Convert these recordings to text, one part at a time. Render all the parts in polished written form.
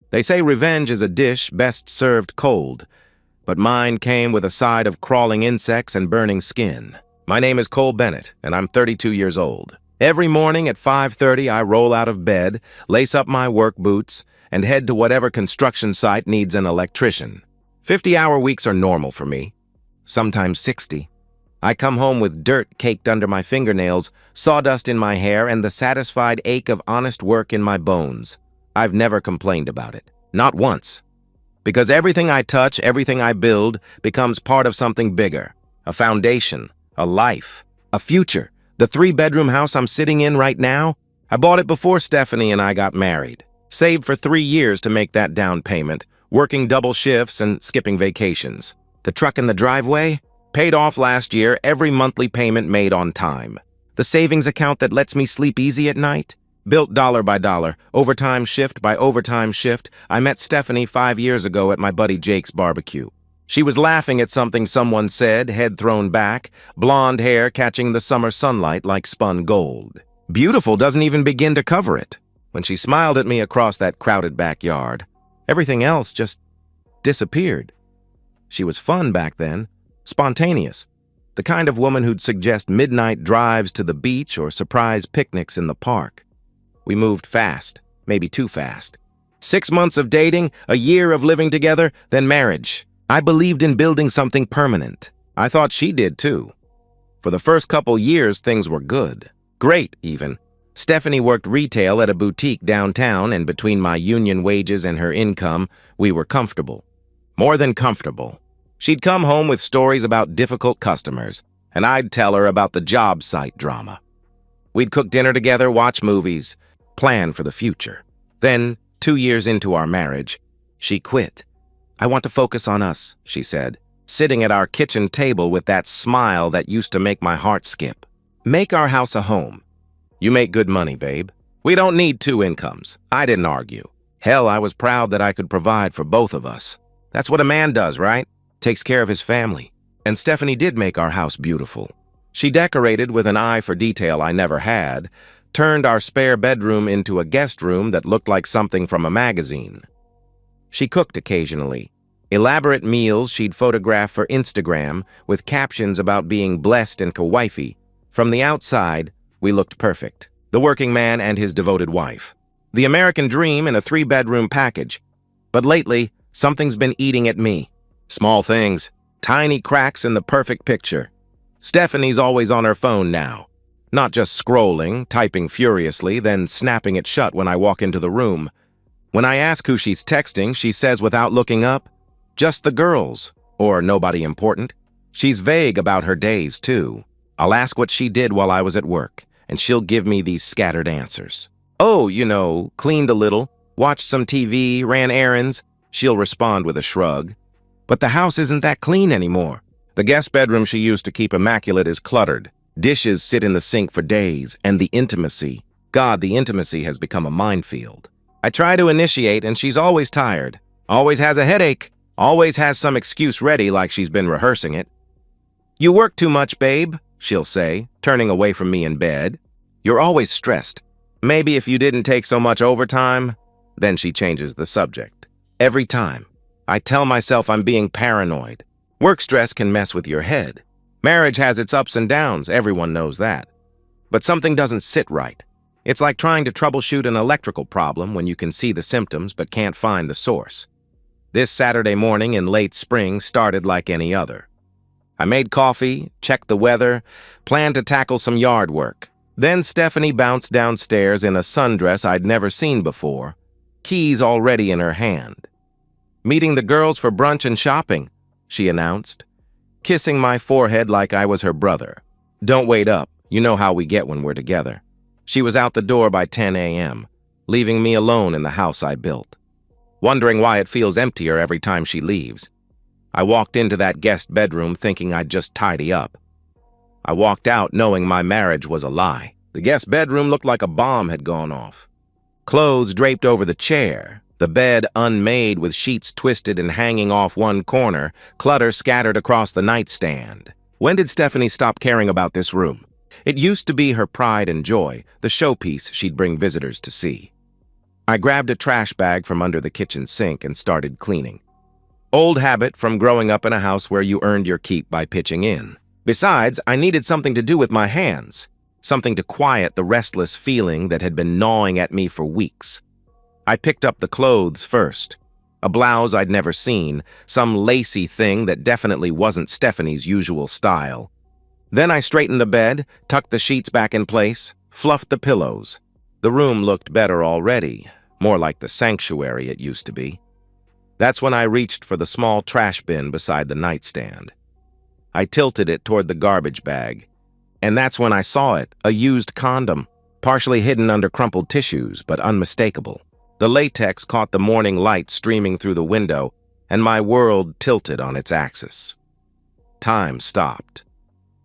They say revenge is a dish best served cold, but mine came with a side of crawling insects and burning skin. My name is Bennett, and I'm 32 years old. Every morning at 5:30, I roll out of bed, lace up my work boots, and head to whatever construction site needs an electrician. 50-hour weeks are normal for me, sometimes 60. I come home with dirt caked under my fingernails, sawdust in my hair, and the satisfied ache of honest work in my bones. I've never complained about it, not once. Because everything I touch, everything I build, becomes part of something bigger. A foundation, a life, a future. The 3-bedroom house I'm sitting in right now, I bought it before Stephanie and I got married. Saved for 3 years to make that down payment, working double shifts and skipping vacations. The truck in the driveway? Paid off last year, every monthly payment made on time. The savings account that lets me sleep easy at night? Built dollar by dollar, overtime shift by overtime shift. I met Stephanie 5 years ago at my buddy Jake's barbecue. She was laughing at something someone said, head thrown back, blonde hair catching the summer sunlight like spun gold. Beautiful doesn't even begin to cover it. When she smiled at me across that crowded backyard, everything else just disappeared. She was fun back then, spontaneous, the kind of woman who'd suggest midnight drives to the beach or surprise picnics in the park. We moved fast, maybe too fast. 6 months of dating, a year of living together, then marriage. I believed in building something permanent. I thought she did too. For the first couple years, things were good. Great, even. Stephanie worked retail at a boutique downtown, and between my union wages and her income, we were comfortable. More than comfortable. She'd come home with stories about difficult customers, and I'd tell her about the job site drama. We'd cook dinner together, watch movies, plan for the future. Then, 2 years into our marriage, she quit. "I want to focus on us," she said, sitting at our kitchen table with that smile that used to make my heart skip. "Make our house a home. You make good money, babe. We don't need 2 incomes." I didn't argue. Hell, I was proud that I could provide for both of us. That's what a man does, right? Takes care of his family. And Stephanie did make our house beautiful. She decorated with an eye for detail I never had, turned our spare bedroom into a guest room that looked like something from a magazine. She cooked occasionally. Elaborate meals she'd photograph for Instagram with captions about being blessed and kawifey. From the outside, we looked perfect. The working man and his devoted wife. The American dream in a 3-bedroom package. But lately, something's been eating at me. Small things, tiny cracks in the perfect picture. Stephanie's always on her phone now. Not just scrolling, typing furiously, then snapping it shut when I walk into the room. When I ask who she's texting, she says without looking up, "Just the girls," or "nobody important." She's vague about her days, too. I'll ask what she did while I was at work, and she'll give me these scattered answers. "Oh, cleaned a little, watched some TV, ran errands," she'll respond with a shrug. But the house isn't that clean anymore. The guest bedroom she used to keep immaculate is cluttered. Dishes sit in the sink for days, and the intimacy has become a minefield. I try to initiate, and she's always tired, always has a headache, always has some excuse ready like she's been rehearsing it. "You work too much, babe," she'll say, turning away from me in bed. "You're always stressed. Maybe if you didn't take so much overtime." Then she changes the subject. Every time, I tell myself I'm being paranoid. Work stress can mess with your head. Marriage has its ups and downs, everyone knows that. But something doesn't sit right. It's like trying to troubleshoot an electrical problem when you can see the symptoms but can't find the source. This Saturday morning in late spring started like any other. I made coffee, checked the weather, planned to tackle some yard work. Then Stephanie bounced downstairs in a sundress I'd never seen before, keys already in her hand. "Meeting the girls for brunch and shopping," she announced, kissing my forehead like I was her brother. "Don't wait up. You know how we get when we're together." She was out the door by 10 a.m., leaving me alone in the house I built, wondering why it feels emptier every time she leaves. I walked into that guest bedroom thinking I'd just tidy up. I walked out knowing my marriage was a lie. The guest bedroom looked like a bomb had gone off. Clothes draped over the chair, the bed unmade with sheets twisted and hanging off one corner, clutter scattered across the nightstand. When did Stephanie stop caring about this room? It used to be her pride and joy, the showpiece she'd bring visitors to see. I grabbed a trash bag from under the kitchen sink and started cleaning. Old habit from growing up in a house where you earned your keep by pitching in. Besides, I needed something to do with my hands, something to quiet the restless feeling that had been gnawing at me for weeks. I picked up the clothes first. A blouse I'd never seen, some lacy thing that definitely wasn't Stephanie's usual style. Then I straightened the bed, tucked the sheets back in place, fluffed the pillows. The room looked better already, more like the sanctuary it used to be. That's when I reached for the small trash bin beside the nightstand. I tilted it toward the garbage bag, and that's when I saw it, a used condom, partially hidden under crumpled tissues, but unmistakable. The latex caught the morning light streaming through the window, and my world tilted on its axis. Time stopped.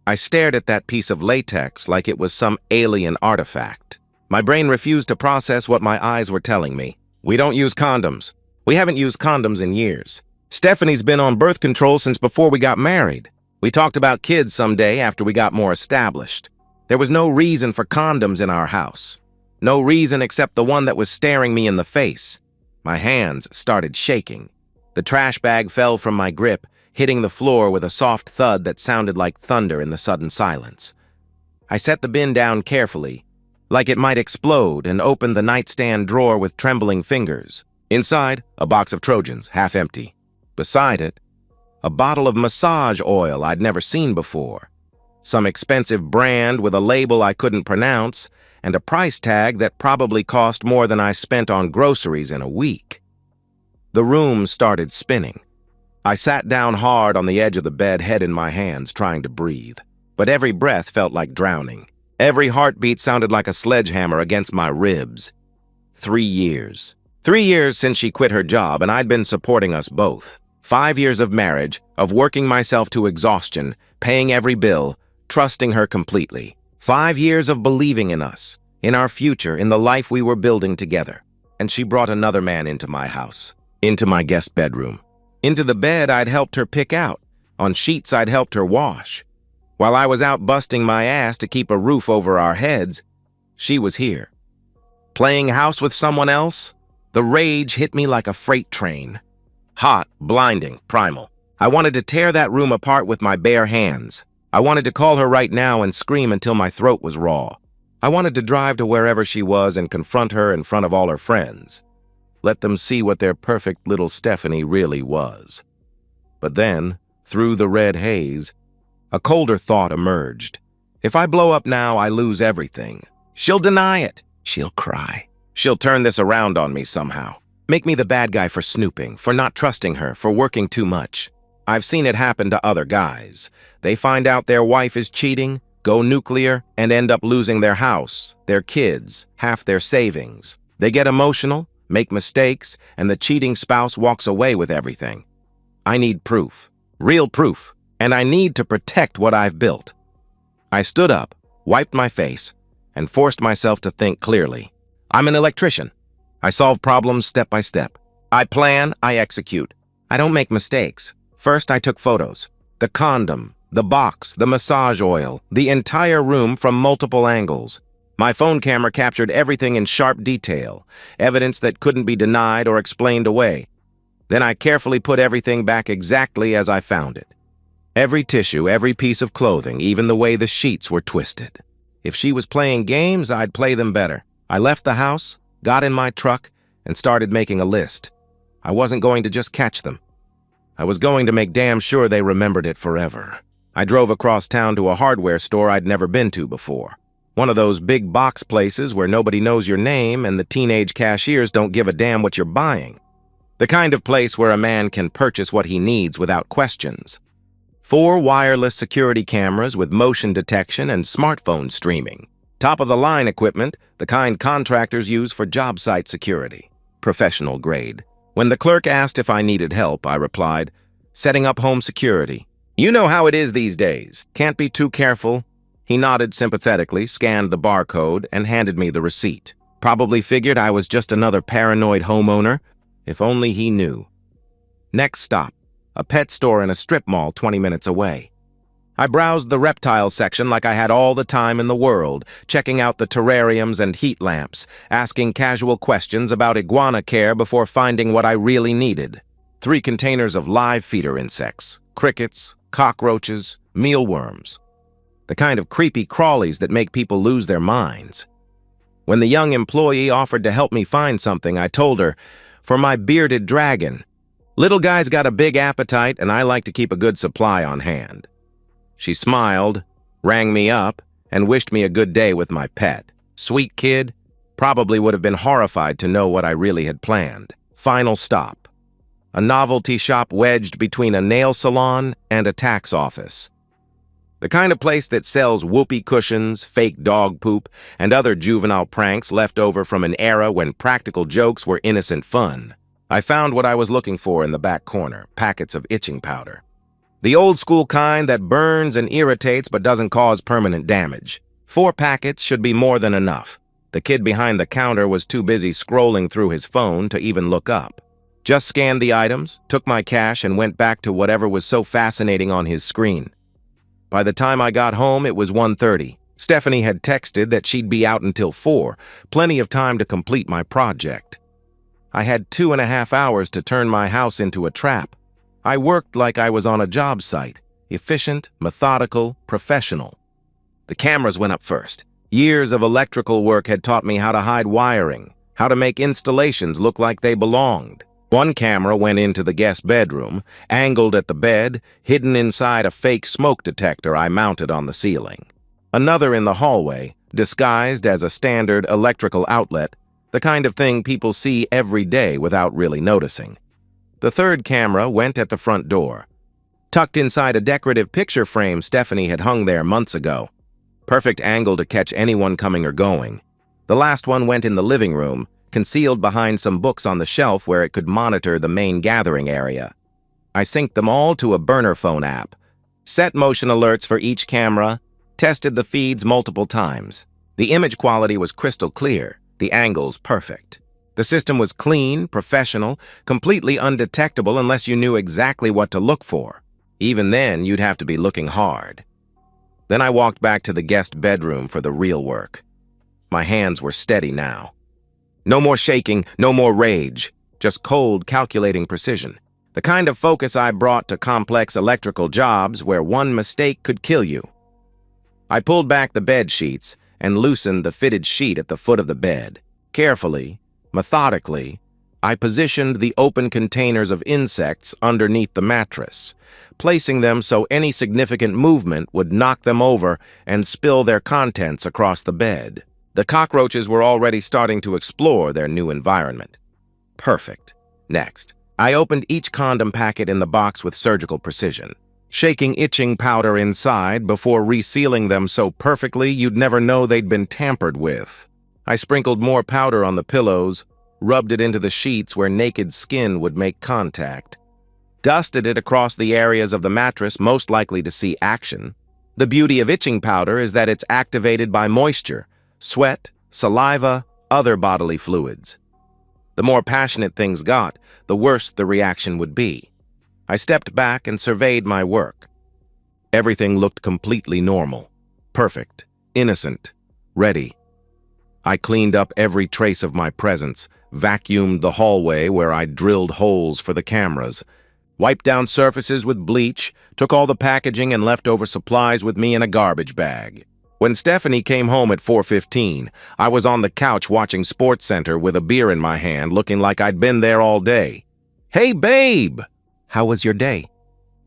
I stared at that piece of latex like it was some alien artifact. My brain refused to process what my eyes were telling me. We don't use condoms. We haven't used condoms in years. Stephanie's been on birth control since before we got married. We talked about kids someday after we got more established. There was no reason for condoms in our house. No reason except the one that was staring me in the face. My hands started shaking. The trash bag fell from my grip, hitting the floor with a soft thud that sounded like thunder in the sudden silence. I set the bin down carefully, like it might explode, and opened the nightstand drawer with trembling fingers. Inside, a box of Trojans, half empty. Beside it, a bottle of massage oil I'd never seen before. Some expensive brand with a label I couldn't pronounce, and a price tag that probably cost more than I spent on groceries in a week. The room started spinning. I sat down hard on the edge of the bed, head in my hands, trying to breathe. But every breath felt like drowning. Every heartbeat sounded like a sledgehammer against my ribs. 3 years. 3 years since she quit her job, and I'd been supporting us both. 5 years of marriage, of working myself to exhaustion, paying every bill, trusting her completely. 5 years of believing in us, in our future, in the life we were building together. And she brought another man into my house, into my guest bedroom. Into the bed I'd helped her pick out, on sheets I'd helped her wash. While I was out busting my ass to keep a roof over our heads, she was here. Playing house with someone else? The rage hit me like a freight train. Hot, blinding, primal. I wanted to tear that room apart with my bare hands. I wanted to call her right now and scream until my throat was raw. I wanted to drive to wherever she was and confront her in front of all her friends. Let them see what their perfect little Stephanie really was. But then, through the red haze, a colder thought emerged. If I blow up now, I lose everything. She'll deny it. She'll cry. She'll turn this around on me somehow. Make me the bad guy for snooping, for not trusting her, for working too much. I've seen it happen to other guys. They find out their wife is cheating, go nuclear, and end up losing their house, their kids, half their savings. They get emotional, make mistakes, and the cheating spouse walks away with everything. I need proof, real proof, and I need to protect what I've built. I stood up, wiped my face, and forced myself to think clearly. I'm an electrician. I solve problems step by step. I plan, I execute. I don't make mistakes. First, I took photos. The condom, the box, the massage oil, the entire room from multiple angles. My phone camera captured everything in sharp detail, evidence that couldn't be denied or explained away. Then I carefully put everything back exactly as I found it. Every tissue, every piece of clothing, even the way the sheets were twisted. If she was playing games, I'd play them better. I left the house, got in my truck, and started making a list. I wasn't going to just catch them. I was going to make damn sure they remembered it forever. I drove across town to a hardware store I'd never been to before. One of those big box places where nobody knows your name and the teenage cashiers don't give a damn what you're buying. The kind of place where a man can purchase what he needs without questions. 4 wireless security cameras with motion detection and smartphone streaming. Top-of-the-line equipment, the kind contractors use for job site security. Professional grade. When the clerk asked if I needed help, I replied, setting up home security. You know how it is these days. Can't be too careful. He nodded sympathetically, scanned the barcode, and handed me the receipt. Probably figured I was just another paranoid homeowner. If only he knew. Next stop, a pet store in a strip mall 20 minutes away. I browsed the reptile section like I had all the time in the world, checking out the terrariums and heat lamps, asking casual questions about iguana care before finding what I really needed. 3 containers of live feeder insects, crickets, cockroaches, mealworms. The kind of creepy crawlies that make people lose their minds. When the young employee offered to help me find something, I told her, "For my bearded dragon. Little guy's got a big appetite, and I like to keep a good supply on hand." She smiled, rang me up, and wished me a good day with my pet. Sweet kid, probably would have been horrified to know what I really had planned. Final stop. A novelty shop wedged between a nail salon and a tax office. The kind of place that sells whoopee cushions, fake dog poop, and other juvenile pranks left over from an era when practical jokes were innocent fun. I found what I was looking for in the back corner, packets of itching powder. The old-school kind that burns and irritates but doesn't cause permanent damage. 4 packets should be more than enough. The kid behind the counter was too busy scrolling through his phone to even look up. Just scanned the items, took my cash, and went back to whatever was so fascinating on his screen. By the time I got home, it was 1:30. Stephanie had texted that she'd be out until 4, plenty of time to complete my project. I had 2.5 hours to turn my house into a trap. I worked like I was on a job site, efficient, methodical, professional. The cameras went up first. Years of electrical work had taught me how to hide wiring, how to make installations look like they belonged. One camera went into the guest bedroom, angled at the bed, hidden inside a fake smoke detector I mounted on the ceiling. Another in the hallway, disguised as a standard electrical outlet, the kind of thing people see every day without really noticing. The third camera went at the front door, tucked inside a decorative picture frame Stephanie had hung there months ago. Perfect angle to catch anyone coming or going. The last one went in the living room, concealed behind some books on the shelf where it could monitor the main gathering area. I synced them all to a burner phone app, set motion alerts for each camera, tested the feeds multiple times. The image quality was crystal clear, the angles perfect. The system was clean, professional, completely undetectable unless you knew exactly what to look for. Even then, you'd have to be looking hard. Then I walked back to the guest bedroom for the real work. My hands were steady now. No more shaking, no more rage, just cold, calculating precision. The kind of focus I brought to complex electrical jobs where one mistake could kill you. I pulled back the bed sheets and loosened the fitted sheet at the foot of the bed. Carefully, methodically, I positioned the open containers of insects underneath the mattress, placing them so any significant movement would knock them over and spill their contents across the bed. The cockroaches were already starting to explore their new environment. Perfect. Next, I opened each condom packet in the box with surgical precision, shaking itching powder inside before resealing them so perfectly you'd never know they'd been tampered with. I sprinkled more powder on the pillows, rubbed it into the sheets where naked skin would make contact, dusted it across the areas of the mattress most likely to see action. The beauty of itching powder is that it's activated by moisture, sweat, saliva, other bodily fluids. The more passionate things got, the worse the reaction would be. I stepped back and surveyed my work. Everything looked completely normal, perfect, innocent, ready. I cleaned up every trace of my presence, vacuumed the hallway where I drilled holes for the cameras, wiped down surfaces with bleach, took all the packaging and leftover supplies with me in a garbage bag. When Stephanie came home at 4:15, I was on the couch watching SportsCenter with a beer in my hand, looking like I'd been there all day. "Hey, babe! How was your day?"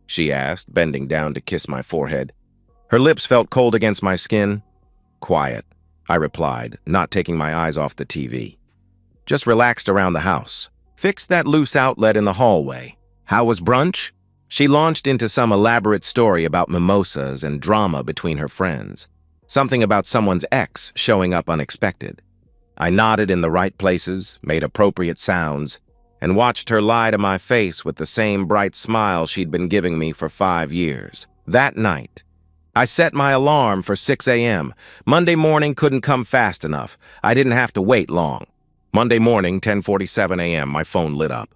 she asked, bending down to kiss my forehead. Her lips felt cold against my skin. "Quiet," I replied, not taking my eyes off the TV. "Just relaxed around the house. Fixed that loose outlet in the hallway. How was brunch?" She launched into some elaborate story about mimosas and drama between her friends. Something about someone's ex showing up unexpected. I nodded in the right places, made appropriate sounds, and watched her lie to my face with the same bright smile she'd been giving me for 5 years. That night, I set my alarm for 6 a.m. Monday morning couldn't come fast enough. I didn't have to wait long. Monday morning, 10:47 a.m., my phone lit up.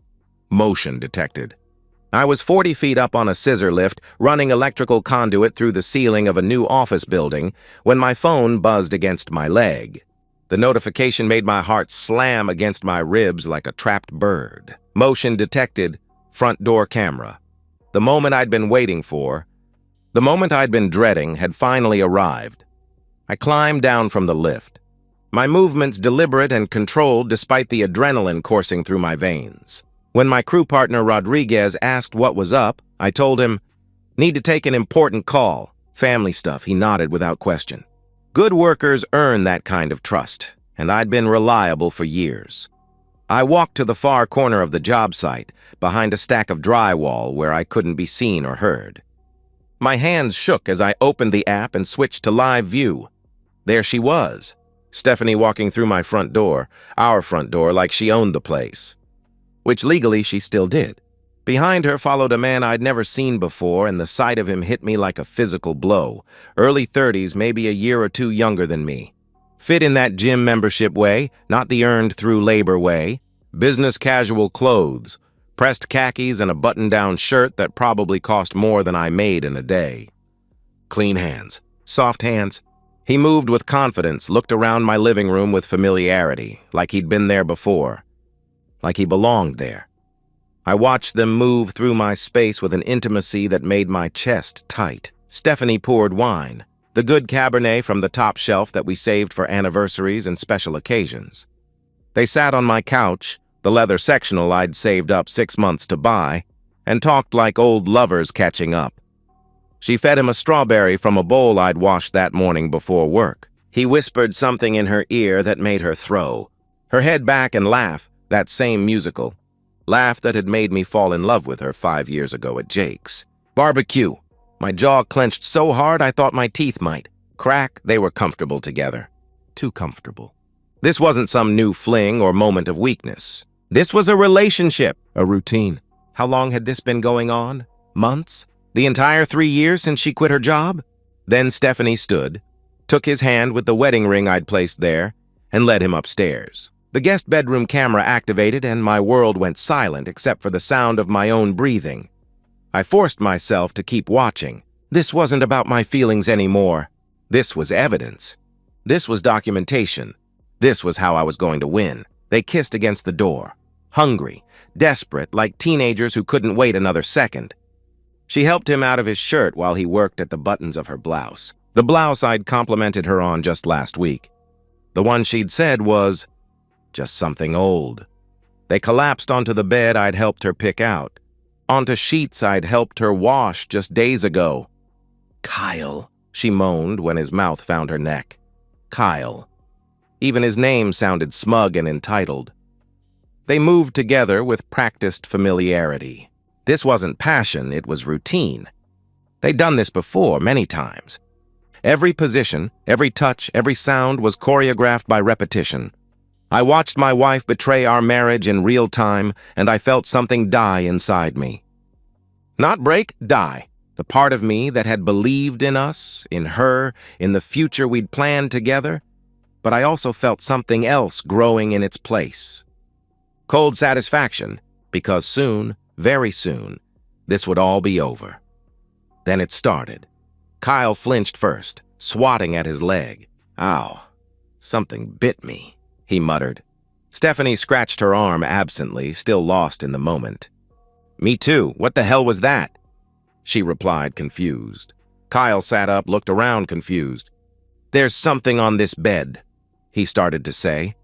Motion detected. I was 40 feet up on a scissor lift, running electrical conduit through the ceiling of a new office building, when my phone buzzed against my leg. The notification made my heart slam against my ribs like a trapped bird. Motion detected, front door camera. The moment I'd been waiting for, the moment I'd been dreading, had finally arrived. I climbed down from the lift, my movements deliberate and controlled despite the adrenaline coursing through my veins. When my crew partner Rodriguez asked what was up, I told him, "Need to take an important call. Family stuff," he nodded without question. Good workers earn that kind of trust, and I'd been reliable for years. I walked to the far corner of the job site, behind a stack of drywall where I couldn't be seen or heard. My hands shook as I opened the app and switched to live view. There she was, Stephanie walking through my front door, our front door, like she owned the place. Which legally she still did. Behind her followed a man I'd never seen before, and the sight of him hit me like a physical blow. Early 30s, maybe a year or two younger than me. Fit in that gym membership way, not the earned through labor way. Business casual clothes, pressed khakis and a button-down shirt that probably cost more than I made in a day. Clean hands, soft hands. He moved with confidence, looked around my living room with familiarity, like he'd been there before. Like he belonged there. I watched them move through my space with an intimacy that made my chest tight. Stephanie poured wine, the good Cabernet from the top shelf that we saved for anniversaries and special occasions. They sat on my couch, the leather sectional I'd saved up 6 months to buy, and talked like old lovers catching up. She fed him a strawberry from a bowl I'd washed that morning before work. He whispered something in her ear that made her throw her head back and laugh. That same musical laugh that had made me fall in love with her 5 years ago at Jake's. Barbecue. My jaw clenched so hard I thought my teeth might crack. They were comfortable together. Too comfortable. This wasn't some new fling or moment of weakness. This was a relationship, a routine. How long had this been going on? Months? The entire 3 years since she quit her job? Then Stephanie stood, took his hand with the wedding ring I'd placed there, and led him upstairs. The guest bedroom camera activated and my world went silent except for the sound of my own breathing. I forced myself to keep watching. This wasn't about my feelings anymore. This was evidence. This was documentation. This was how I was going to win. They kissed against the door, hungry, desperate, like teenagers who couldn't wait another second. She helped him out of his shirt while he worked at the buttons of her blouse. The blouse I'd complimented her on just last week. The one she'd said was just something old. They collapsed onto the bed I'd helped her pick out, onto sheets I'd helped her wash just days ago. Kyle, she moaned when his mouth found her neck. Kyle. Even his name sounded smug and entitled. They moved together with practiced familiarity. This wasn't passion, it was routine. They'd done this before, many times. Every position, every touch, every sound was choreographed by repetition. I watched my wife betray our marriage in real time, and I felt something die inside me. Not break, die. The part of me that had believed in us, in her, in the future we'd planned together, but I also felt something else growing in its place. Cold satisfaction, because soon, very soon, this would all be over. Then it started. Kyle flinched first, swatting at his leg. Ow, something bit me, he muttered. Stephanie scratched her arm absently, still lost in the moment. Me too, what the hell was that? She replied, confused. Kyle sat up, looked around, confused. There's something on this bed, he started to say.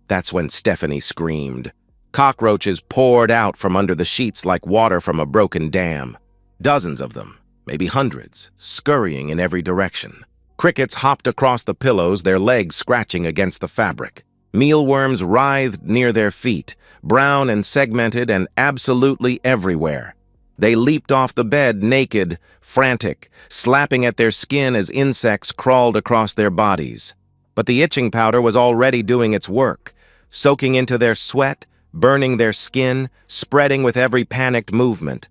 That's when Stephanie screamed. Cockroaches poured out from under the sheets like water from a broken dam. Dozens of them, maybe hundreds, scurrying in every direction. Crickets hopped across the pillows, their legs scratching against the fabric. Mealworms writhed near their feet, brown and segmented and absolutely everywhere. They leaped off the bed naked, frantic, slapping at their skin as insects crawled across their bodies. But the itching powder was already doing its work, soaking into their sweat, burning their skin, spreading with every panicked movement.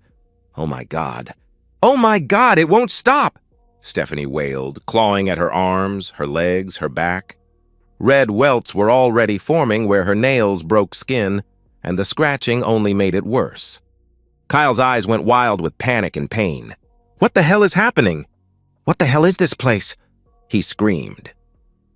Oh my God. Oh my God, it won't stop! Stephanie wailed, clawing at her arms, her legs, her back. Red welts were already forming where her nails broke skin, and the scratching only made it worse. Kyle's eyes went wild with panic and pain. "What the hell is happening? What the hell is this place?" he screamed.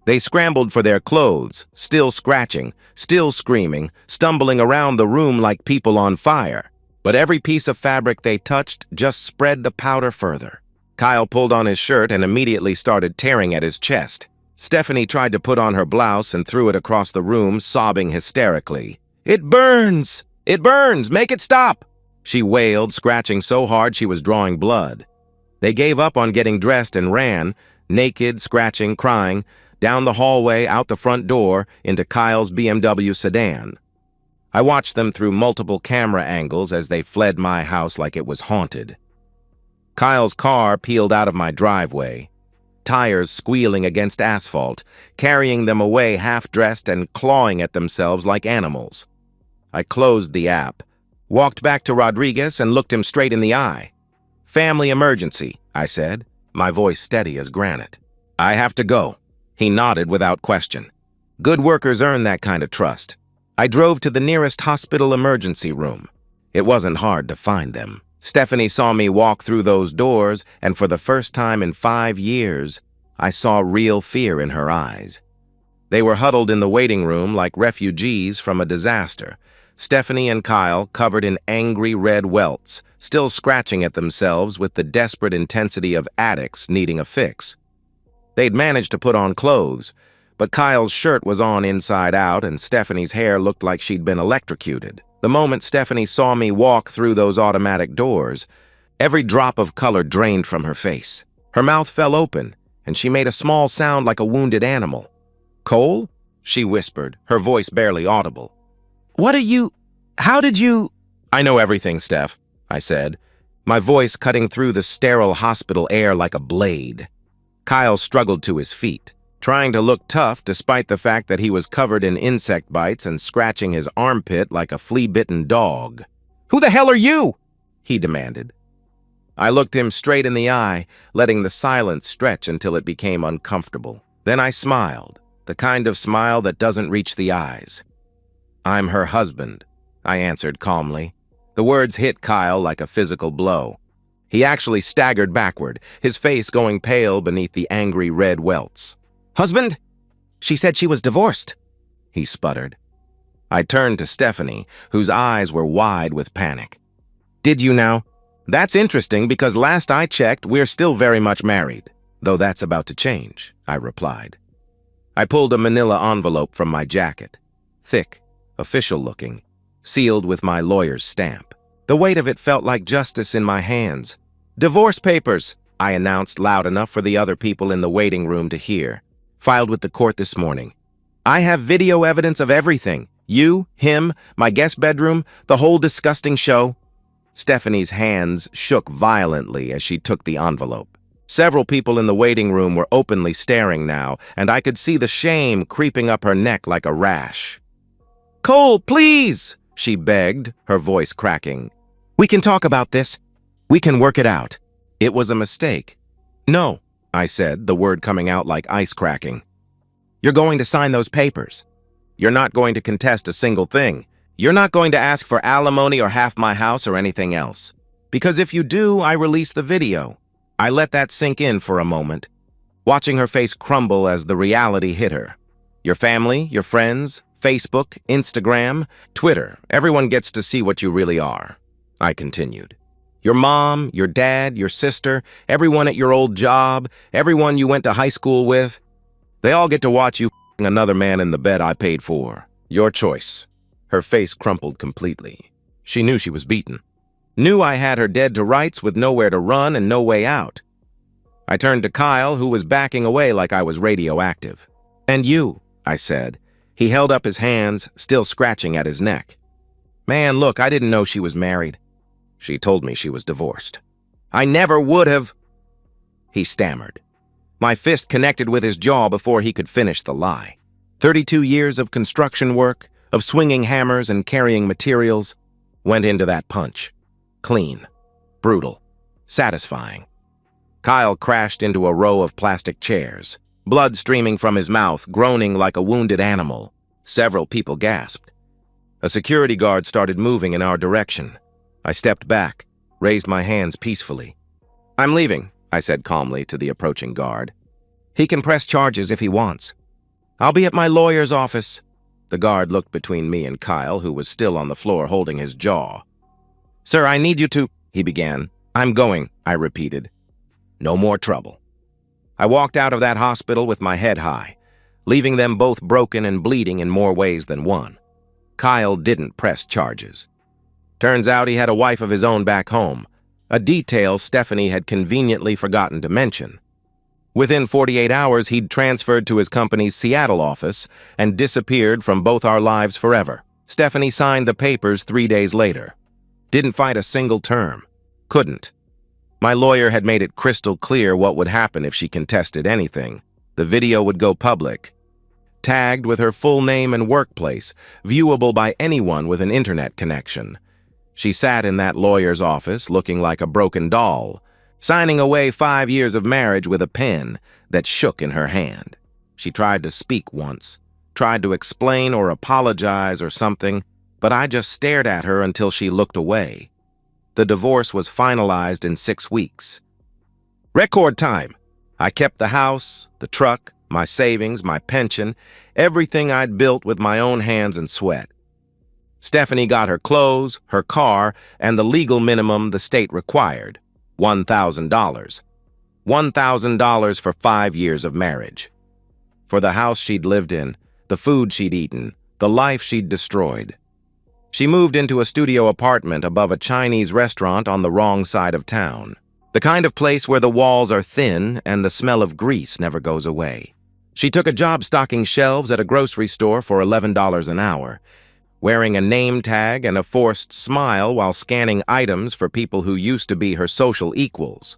They scrambled for their clothes, still scratching, still screaming, stumbling around the room like people on fire. But every piece of fabric they touched just spread the powder further. Kyle pulled on his shirt and immediately started tearing at his chest. Stephanie tried to put on her blouse and threw it across the room, sobbing hysterically. "It burns! It burns! Make it stop!" she wailed, scratching so hard she was drawing blood. They gave up on getting dressed and ran, naked, scratching, crying, down the hallway, out the front door, into Kyle's BMW sedan. I watched them through multiple camera angles as they fled my house like it was haunted. Kyle's car peeled out of my driveway, tires squealing against asphalt, carrying them away half-dressed and clawing at themselves like animals. I closed the app, walked back to Rodriguez and looked him straight in the eye. "Family emergency," I said, my voice steady as granite. "I have to go." He nodded without question. Good workers earn that kind of trust. I drove to the nearest hospital emergency room. It wasn't hard to find them. Stephanie saw me walk through those doors, and for the first time in 5 years, I saw real fear in her eyes. They were huddled in the waiting room like refugees from a disaster. Stephanie and Kyle covered in angry red welts, still scratching at themselves with the desperate intensity of addicts needing a fix. They'd managed to put on clothes, but Kyle's shirt was on inside out and Stephanie's hair looked like she'd been electrocuted. The moment Stephanie saw me walk through those automatic doors, every drop of color drained from her face. Her mouth fell open, and she made a small sound like a wounded animal. "Cole?" she whispered, her voice barely audible. How did you—" "I know everything, Steph," I said, my voice cutting through the sterile hospital air like a blade. Kyle struggled to his feet, trying to look tough despite the fact that he was covered in insect bites and scratching his armpit like a flea-bitten dog. "Who the hell are you?" he demanded. I looked him straight in the eye, letting the silence stretch until it became uncomfortable. Then I smiled, the kind of smile that doesn't reach the eyes. "I'm her husband," I answered calmly. The words hit Kyle like a physical blow. He actually staggered backward, his face going pale beneath the angry red welts. "Husband? She said she was divorced," he sputtered. I turned to Stephanie, whose eyes were wide with panic. "Did you now? That's interesting because last I checked, we're still very much married, though that's about to change," I replied. I pulled a manila envelope from my jacket, thick, official-looking, sealed with my lawyer's stamp. The weight of it felt like justice in my hands. "Divorce papers," I announced loud enough for the other people in the waiting room to hear. "Filed with the court this morning. I have video evidence of everything. You, him, my guest bedroom, the whole disgusting show." Stephanie's hands shook violently as she took the envelope. Several people in the waiting room were openly staring now, and I could see the shame creeping up her neck like a rash. "Cole, please!" she begged, her voice cracking. "We can talk about this. We can work it out." It was a mistake. "No," I said, the word coming out like ice cracking. "You're going to sign those papers. You're not going to contest a single thing. You're not going to ask for alimony or half my house or anything else. Because if you do, I release the video." I let that sink in for a moment, watching her face crumble as the reality hit her. "Your family, your friends, Facebook, Instagram, Twitter, everyone gets to see what you really are," I continued. "Your mom, your dad, your sister, everyone at your old job, everyone you went to high school with, they all get to watch you f***ing another man in the bed I paid for. Your choice." Her face crumpled completely. She knew she was beaten. Knew I had her dead to rights with nowhere to run and no way out. I turned to Kyle, who was backing away like I was radioactive. "And you," I said. He held up his hands, still scratching at his neck. "Man, look, I didn't know she was married. She told me she was divorced." "I never would have," he stammered. My fist connected with his jaw before he could finish the lie. 32 years of construction work, of swinging hammers and carrying materials, went into that punch. Clean, brutal, satisfying. Kyle crashed into a row of plastic chairs, blood streaming from his mouth, groaning like a wounded animal. Several people gasped. A security guard started moving in our direction. I stepped back, raised my hands peacefully. "I'm leaving," I said calmly to the approaching guard. "He can press charges if he wants. I'll be at my lawyer's office." The guard looked between me and Kyle, who was still on the floor holding his jaw. "Sir, I need you to—" he began. "I'm going," I repeated. "No more trouble." I walked out of that hospital with my head high, leaving them both broken and bleeding in more ways than one. Kyle didn't press charges. Turns out he had a wife of his own back home, a detail Stephanie had conveniently forgotten to mention. Within 48 hours, he'd transferred to his company's Seattle office and disappeared from both our lives forever. Stephanie signed the papers 3 days later. Didn't fight a single term. Couldn't. My lawyer had made it crystal clear what would happen if she contested anything. The video would go public, tagged with her full name and workplace, viewable by anyone with an internet connection. She sat in that lawyer's office looking like a broken doll, signing away 5 years of marriage with a pen that shook in her hand. She tried to speak once, tried to explain or apologize or something, but I just stared at her until she looked away. The divorce was finalized in 6 weeks. Record time. I kept the house, the truck, my savings, my pension, everything I'd built with my own hands and sweat. Stephanie got her clothes, her car, and the legal minimum the state required, $1,000. $1,000 for 5 years of marriage. For the house she'd lived in, the food she'd eaten, the life she'd destroyed. She moved into a studio apartment above a Chinese restaurant on the wrong side of town. The kind of place where the walls are thin and the smell of grease never goes away. She took a job stocking shelves at a grocery store for $11 an hour, wearing a name tag and a forced smile while scanning items for people who used to be her social equals.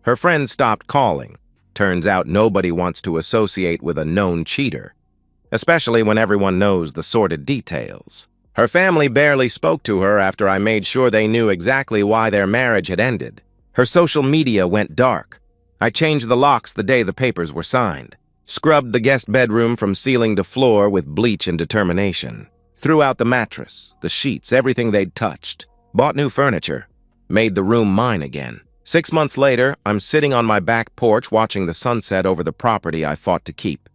Her friends stopped calling. Turns out nobody wants to associate with a known cheater, especially when everyone knows the sordid details. Her family barely spoke to her after I made sure they knew exactly why their marriage had ended. Her social media went dark. I changed the locks the day the papers were signed, scrubbed the guest bedroom from ceiling to floor with bleach and determination, threw out the mattress, the sheets, everything they'd touched, bought new furniture, made the room mine again. 6 months later, I'm sitting on my back porch watching the sunset over the property I fought to keep.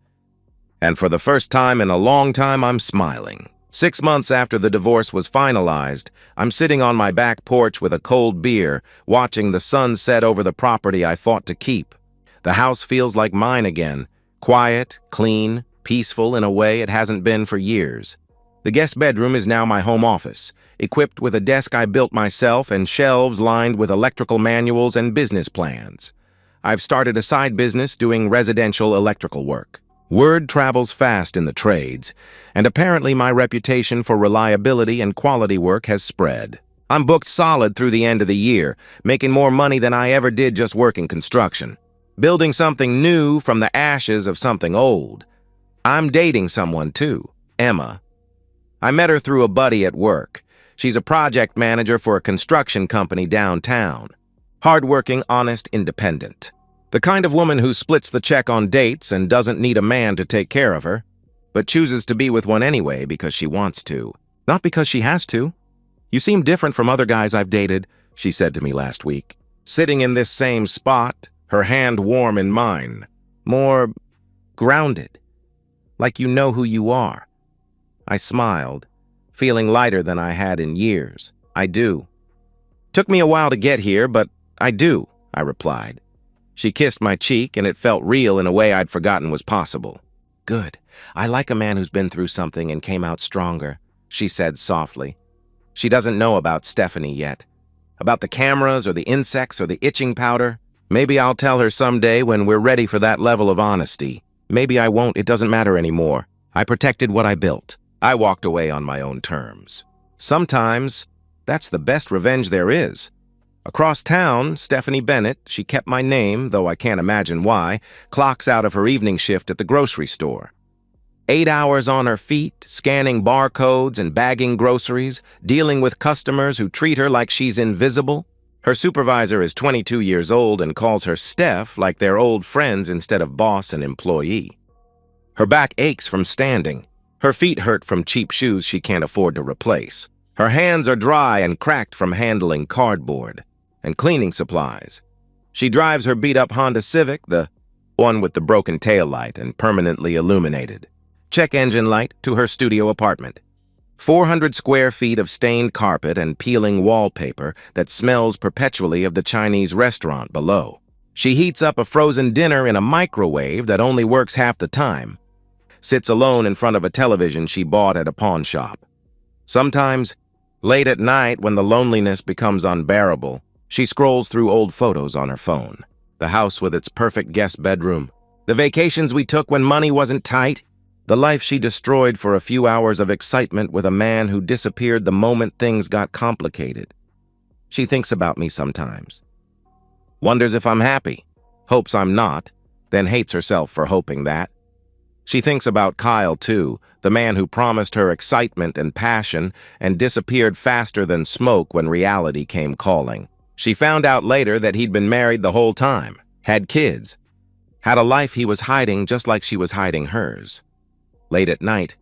And for the first time in a long time, I'm smiling. 6 months after the divorce was finalized, I'm sitting on my back porch with a cold beer, watching the sun set over the property I fought to keep. The house feels like mine again, quiet, clean, peaceful in a way it hasn't been for years. The guest bedroom is now my home office, equipped with a desk I built myself and shelves lined with electrical manuals and business plans. I've started a side business doing residential electrical work. Word travels fast in the trades, and apparently my reputation for reliability and quality work has spread. I'm booked solid through the end of the year, making more money than I ever did just working construction. Building something new from the ashes of something old. I'm dating someone too, Emma. I met her through a buddy at work. She's a project manager for a construction company downtown. Hardworking, honest, independent. The kind of woman who splits the check on dates and doesn't need a man to take care of her, but chooses to be with one anyway because she wants to, not because she has to. "You seem different from other guys I've dated," she said to me last week. Sitting in this same spot, her hand warm in mine. More grounded, like you know who you are. I smiled, feeling lighter than I had in years. "I do." "Took me a while to get here, but I do," I replied. She kissed my cheek, and it felt real in a way I'd forgotten was possible. "Good. I like a man who's been through something and came out stronger," she said softly. She doesn't know about Stephanie yet. About the cameras or the insects or the itching powder. Maybe I'll tell her someday when we're ready for that level of honesty. Maybe I won't. It doesn't matter anymore. I protected what I built. I walked away on my own terms. Sometimes, that's the best revenge there is. Across town, Stephanie Bennett, she kept my name, though I can't imagine why, clocks out of her evening shift at the grocery store. 8 hours on her feet, scanning barcodes and bagging groceries, dealing with customers who treat her like she's invisible. Her supervisor is 22 years old and calls her Steph like they're old friends instead of boss and employee. Her back aches from standing. Her feet hurt from cheap shoes she can't afford to replace. Her hands are dry and cracked from handling cardboard and cleaning supplies. She drives her beat-up Honda Civic, the one with the broken taillight and permanently illuminated check engine light, to her studio apartment. 400 square feet of stained carpet and peeling wallpaper that smells perpetually of the Chinese restaurant below. She heats up a frozen dinner in a microwave that only works half the time. Sits alone in front of a television she bought at a pawn shop. Sometimes, late at night when the loneliness becomes unbearable, she scrolls through old photos on her phone. The house with its perfect guest bedroom. The vacations we took when money wasn't tight. The life she destroyed for a few hours of excitement with a man who disappeared the moment things got complicated. She thinks about me sometimes. Wonders if I'm happy. Hopes I'm not, then hates herself for hoping that. She thinks about Kyle, too, the man who promised her excitement and passion and disappeared faster than smoke when reality came calling. She found out later that he'd been married the whole time, had kids, had a life he was hiding just like she was hiding hers. Late at night,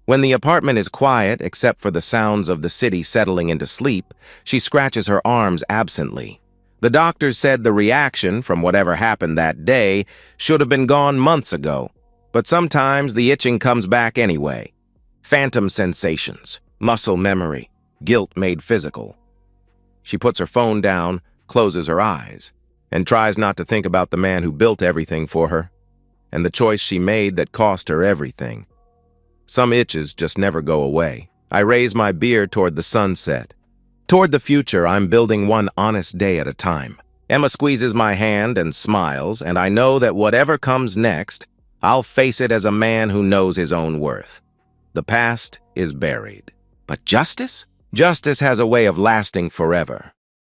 when the apartment is quiet except for the sounds of the city settling into sleep, she scratches her arms absently. The doctors said the reaction from whatever happened that day should have been gone months ago, but sometimes the itching comes back anyway. Phantom sensations, muscle memory, guilt made physical. She puts her phone down, closes her eyes, and tries not to think about the man who built everything for her, and the choice she made that cost her everything. Some itches just never go away. I raise my beer toward the sunset. Toward the future, I'm building one honest day at a time. Emma squeezes my hand and smiles, and I know that whatever comes next, I'll face it as a man who knows his own worth. The past is buried. But justice? Justice has a way of lasting forever.